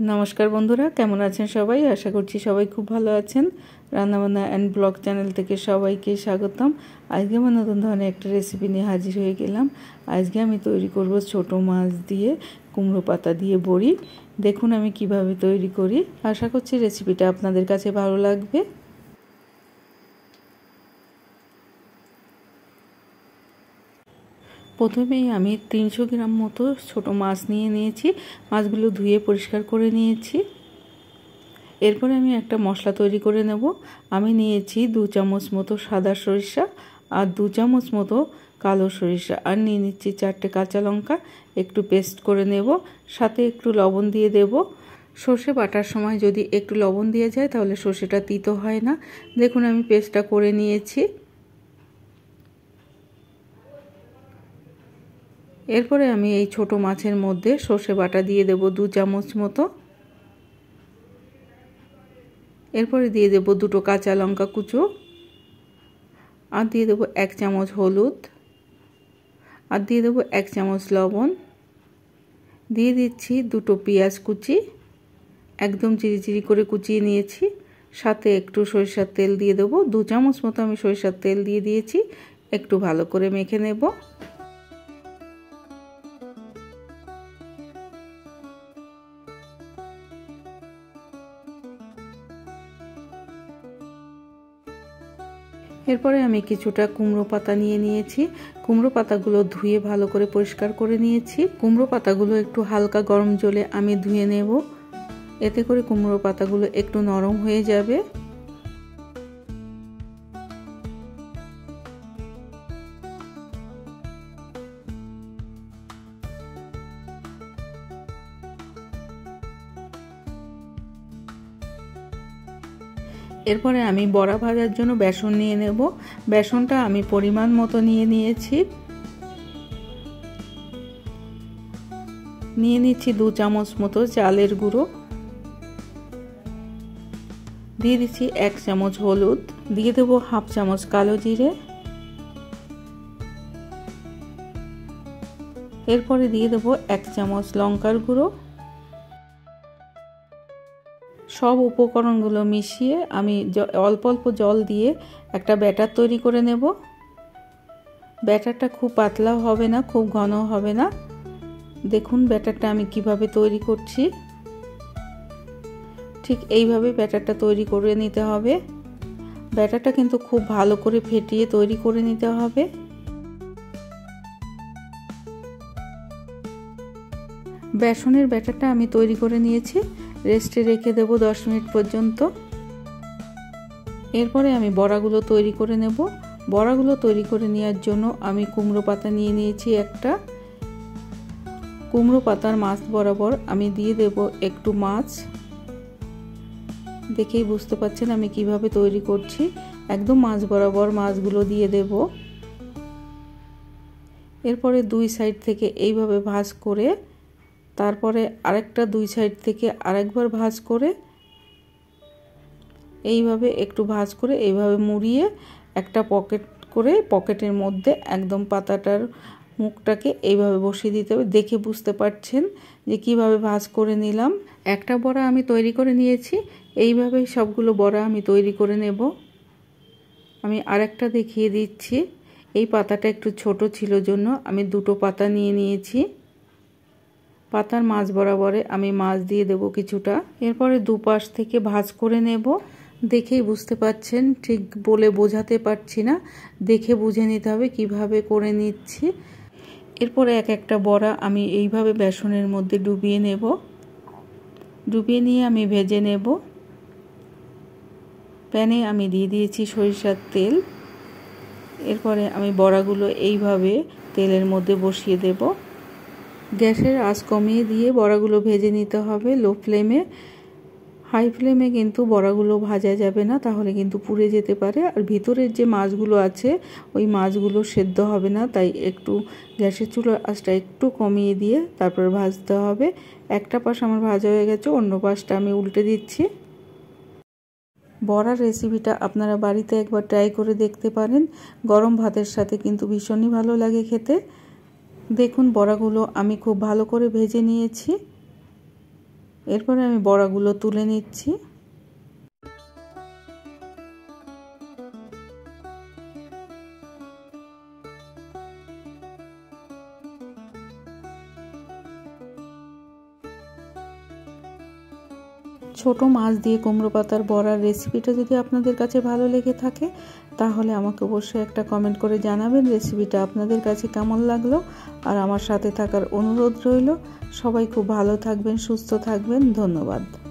নমস্কার বন্ধুরা, কেমন আছেন সবাই? আশা করছি সবাই খুব ভালো আছেন। রান্নাবান্না অ্যান্ড ব্লগ চ্যানেল থেকে সবাইকে স্বাগতম। আজকে আমি নতুন ধরনের একটা রেসিপি নিয়ে হাজির হয়ে গেলাম। আজকে আমি তৈরি করব ছোট মাছ দিয়ে কুমড়ো পাতা দিয়ে বড়ি। দেখুন আমি কিভাবে তৈরি করি। আশা করছি রেসিপিটা আপনাদের কাছে ভালো লাগবে। প্রথমেই আমি 300 গ্রাম মতো ছোট মাছ নিয়ে নিয়েছি। মাছগুলো ধুয়ে পরিষ্কার করে নিয়েছি। এরপরে আমি একটা মশলা তৈরি করে নেব। আমি নিয়েছি 2 চামচ মতো সাদা সরিষা আর 2 চামচ মতো কালো সরিষা, আর নিয়ে নিচ্ছি 4টে কাঁচা লঙ্কা, একটু পেস্ট করে নেব। সাথে একটু লবণ দিয়ে দেব। সর্ষে বাটার সময় যদি একটু লবণ দিয়ে যায় তাহলে সর্ষেটা তিতো হয় না। দেখুন আমি পেস্টটা করে নিয়েছি। এরপরে আমি এই ছোট মাছের মধ্যে সর্ষে বাটা দিয়ে দেব 2 চামচ মতো। এরপরে দিয়ে দেব 2টো কাঁচা লঙ্কা কুচো, আর দিয়ে দেব 1 চামচ হলুদ, আর দিয়ে দেব 1 চামচ লবণ। দিয়ে দিচ্ছি 2টো পেঁয়াজ কুচি, একদম চিরি করে কুচিয়ে নিয়েছি। সাথে একটু সরিষার তেল দিয়ে দেব। 2 চামচ মতো আমি সরিষার তেল দিয়ে দিয়েছি। একটু ভালো করে মেখে নেব। এরপরে আমি কিছুটা কুমড়ো পাতা নিয়ে নিয়েছি। কুমড়ো পাতাগুলো ধুয়ে ভালো করে পরিষ্কার করে নিয়েছি। কুমড়ো পাতাগুলো একটু হালকা গরম জলে আমি ধুয়ে নেব। এতে করে কুমড়ো পাতাগুলো একটু নরম হয়ে যাবে। এরপরে আমি বড়া ভাজার জন্য বেসন নিয়ে নেব। বেসনটা আমি পরিমাণ মতো নিয়ে নিয়েছি। নিয়ে নিচ্ছি 2 চামচ মতো চালের গুঁড়ো, দিয়ে দিচ্ছি 1 চামচ হলুদ, দিয়ে দেবো 1/2 চামচ কালো জিরে। এরপরে দিয়ে দেবো 1 চামচ লঙ্কার গুঁড়ো। সব উপকরণগুলো মিশিয়ে আমি অল্প অল্প জল দিয়ে একটা ব্যাটার তৈরি করে নেব। ব্যাটারটা খুব পাতলাও হবে না, খুব ঘনও হবে না। দেখুন ব্যাটারটা আমি কিভাবে তৈরি করছি। ঠিক এইভাবে ব্যাটারটা তৈরি করে নিতে হবে। ব্যাটারটা কিন্তু খুব ভালো করে ফেটিয়ে তৈরি করে নিতে হবে। বেসনের ব্যাটারটা আমি তৈরি করে নিয়েছি। রেস্টে রেখে দেব 10 মিনিট পর্যন্ত। এরপরে আমি বড়াগুলো তৈরি করে নেব। বড়াগুলো তৈরি করে নেওয়ার জন্য আমি কুমড়ো পাতা নিয়ে নিয়েছি একটা। কুমড়ো পাতার মাছ বরাবর আমি দিয়ে দেব একটু মাছ। দেখেই বুঝতে পারছেন আমি কিভাবে তৈরি করছি। একদম মাছ বরাবর মাছগুলো দিয়ে দেব। এরপরে 2 সাইড থেকে এইভাবে ভাঁজ করে, তারপরে আরেকটা 2 সাইড থেকে আরেকবার ভাঁজ করে, এইভাবে একটু ভাঁজ করে এইভাবে মুড়িয়ে একটা পকেট করে পকেটের মধ্যে একদম পাতাটার মুখটাকে এইভাবে বসিয়ে দিতে হবে। দেখে বুঝতে পারছেন যে কিভাবে ভাঁজ করে নিলাম। একটা বড়া আমি তৈরি করে নিয়েছি। এইভাবেই সবগুলো বড়া আমি তৈরি করে নেব। আমি আরেকটা দেখিয়ে দিচ্ছি। এই পাতাটা একটু ছোট ছিল জন্য আমি 2টো পাতা নিয়ে নিয়েছি। পাতার মাছ বরাবরে আমি মাছ দিয়ে দেব কিছুটা। এরপরে দুপাশ থেকে ভাঁজ করে নেব। দেখেই বুঝতে পারছেন, ঠিক বলে বোঝাতে পারছি না, দেখে বুঝে নিতে হবে কিভাবে করে নিচ্ছি। এরপরে এক একটা বড়া আমি এইভাবে বেসনের মধ্যে ডুবিয়ে নেব। ডুবিয়ে নিয়ে আমি ভেজে নেব। প্যানে আমি দিয়ে দিয়েছি সরিষার তেল। এরপরে আমি বড়াগুলো এইভাবে তেলের মধ্যে বসিয়ে দেব। গ্যাসের আঁচ কমিয়ে দিয়ে বড়াগুলো ভেজে নিতে হবে লো ফ্লেমে। হাই ফ্লেমে কিন্তু বড়াগুলো ভাজা যাবে না, তাহলে কিন্তু পুড়ে যেতে পারে। আর ভিতরের যে মাছগুলো আছে ওই মাছগুলো সেদ্ধ হবে না, তাই একটু গ্যাসের চুলার আঁচটা একটু কমিয়ে দিয়ে তারপর ভাজতে হবে। একটা পাশ আমার ভাজা হয়ে গেছে, অন্য পাশটা আমি উল্টে দিচ্ছি। বড়ার রেসিপিটা আপনারা বাড়িতে একবার ট্রাই করে দেখতে পারেন। গরম ভাতের সাথে কিন্তু ভীষণই ভালো লাগে খেতে। দেখুন বড়াগুলো আমি খুব ভালো করে ভেজে নিয়েছি। এরপরে আমি বড়াগুলো তুলে নিচ্ছি। ছোট মাছ দিয়ে কুমড়ো পাতার বড়ার রেসিপিটা যদি আপনাদের কাছে ভালো লেগে থাকে তাহলে আমাকে অবশ্যই একটা কমেন্ট করে জানাবেন রেসিপিটা আপনাদের কাছে কেমন লাগলো। আর আমার সাথে থাকার অনুরোধ রইল। সবাই খুব ভালো থাকবেন, সুস্থ থাকবেন। ধন্যবাদ।